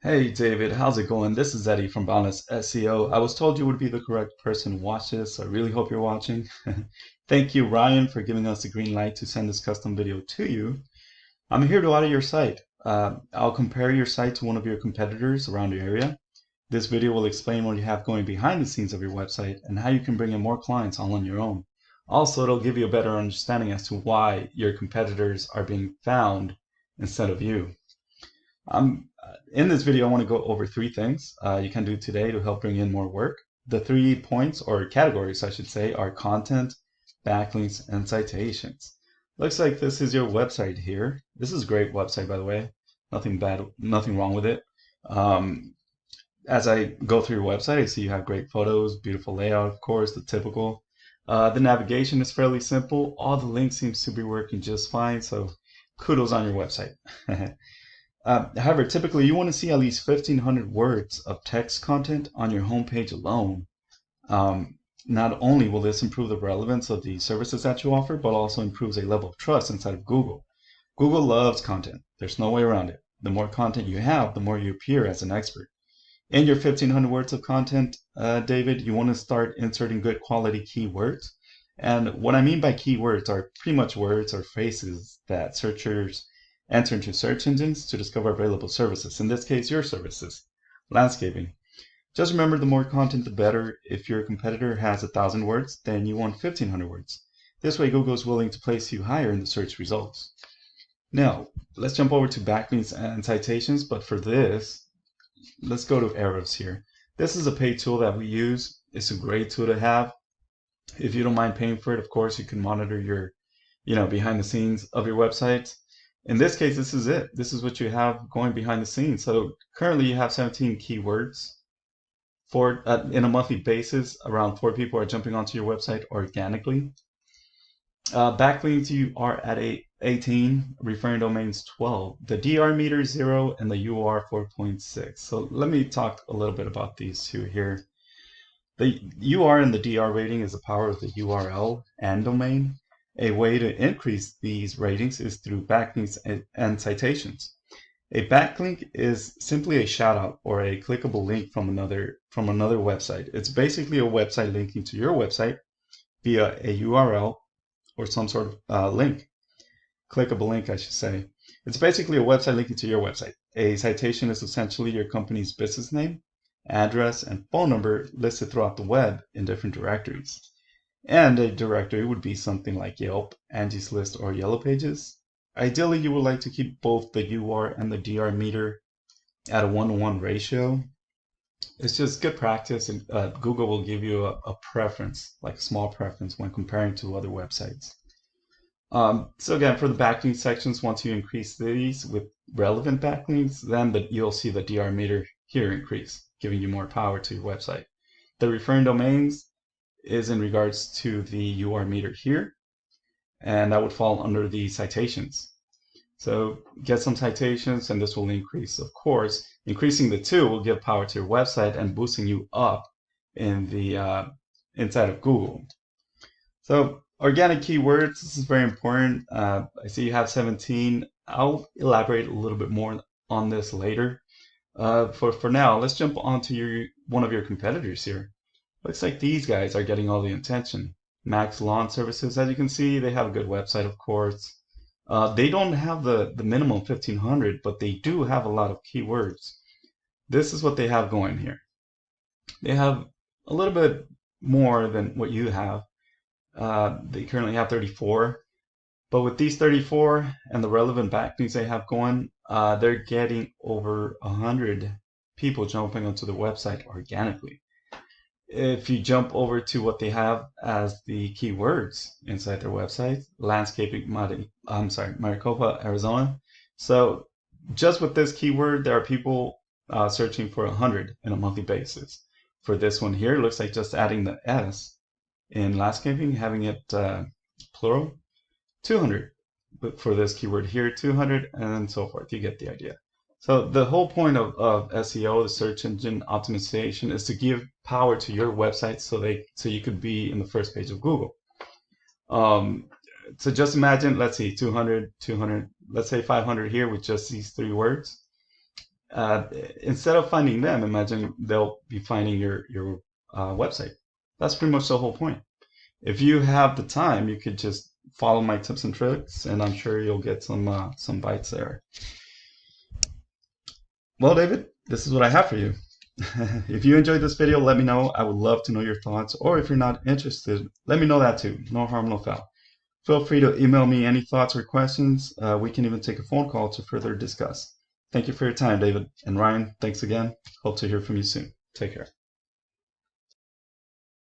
Hey David, how's it going? This is Eddie from Boundless SEO. I was told you would be the correct person to watch this, so I really hope you're watching. Thank you, Ryan, for giving us the green light to send this custom video to you. I'm here to audit your site. I'll compare your site to one of your competitors around your area. This video will explain what you have going behind the scenes of your website and how you can bring in more clients all on your own. Also, it'll give you a better understanding as to why your competitors are being found instead of you. In this video, I want to go over three things you can do today to help bring in more work. The 3 points, or categories, I should say, are content, backlinks, and citations. Looks like this is your website here. This is a great website, by the way. Nothing bad, nothing wrong with it. As I go through your website, I see you have great photos, beautiful layout, of course, the typical. The navigation is fairly simple. All the links seems to be working just fine, so kudos on your website. However, typically you want to see at least 1,500 words of text content on your homepage alone. Not only will this improve the relevance of the services that you offer, but also improves a level of trust inside of Google. Google loves content. There's no way around it. The more content you have, the more you appear as an expert. In your 1,500 words of content, David, you want to start inserting good quality keywords. And what I mean by keywords are pretty much words or phrases that searchers enter into search engines to discover available services. In this case, your services. Landscaping. Just remember, the more content, the better. If your competitor has 1,000 words, then you want 1,500 words. This way, Google is willing to place you higher in the search results. Now, let's jump over to backlinks and citations, but for this, let's go to arrows here. This is a paid tool that we use. It's a great tool to have. If you don't mind paying for it, of course, you can monitor your, behind the scenes of your website. In this case, this is it. This is what you have going behind the scenes. So currently you have 17 keywords. In a monthly basis, around 4 people are jumping onto your website organically. Backlinks, you are at 18, referring domains 12. The DR meter is 0 and the UR 4.6. So let me talk a little bit about these two here. The UR and the DR rating is the power of the URL and domain. A way to increase these ratings is through backlinks and citations. A backlink is simply a shout out or a clickable link from another website. It's basically a website linking to your website via a URL or some sort of link. Clickable link, I should say. It's basically a website linking to your website. A citation is essentially your company's business name, address, and phone number listed throughout the web in different directories. And a directory would be something like Yelp, Angie's List, or Yellow Pages. Ideally, you would like to keep both the UR and the DR meter at a 1-to-1 ratio. It's just good practice, and Google will give you a preference, like a small preference, when comparing to other websites. So again, for the backlink sections, once you increase these with relevant backlinks, then you'll see the DR meter here increase, giving you more power to your website. The referring domains is in regards to the UR meter here, and that would fall under the citations. So get some citations and this will increase. Of course, increasing the two will give power to your website and boosting you up in the inside of Google. So organic keywords, this is very important. I see you have 17. I'll elaborate a little bit more on this later. For now, let's jump onto one of your competitors here. Looks like these guys are getting all the attention. Max Lawn Services, as you can see, they have a good website, of course. They don't have the minimum 1,500, but they do have a lot of keywords. This is what they have going here. They have a little bit more than what you have. They currently have 34. But with these 34 and the relevant backlinks they have going, they're getting over 100 people jumping onto the website organically. If you jump over to what they have as the keywords inside their website, landscaping, Maricopa, Arizona. So just with this keyword, there are people searching for 100 on a monthly basis. For this one here, it looks like just adding the S in landscaping, having it plural, 200. But for this keyword here, 200, and so forth. You get the idea. So the whole point of SEO, the search engine optimization, is to give power to your website so you could be in the first page of Google. So just imagine, let's see, 200, let's say 500 here with just these 3 words. uh, instead of finding them, imagine they'll be finding your website. That's pretty much the whole point. If you have the time, you could just follow my tips and tricks, and I'm sure you'll get some bites there. Well, David, this is what I have for you. If you enjoyed this video, let me know. I would love to know your thoughts. Or if you're not interested, let me know that too. No harm, no foul. Feel free to email me any thoughts or questions. We can even take a phone call to further discuss. Thank you for your time, David. And Ryan, thanks again. Hope to hear from you soon. Take care.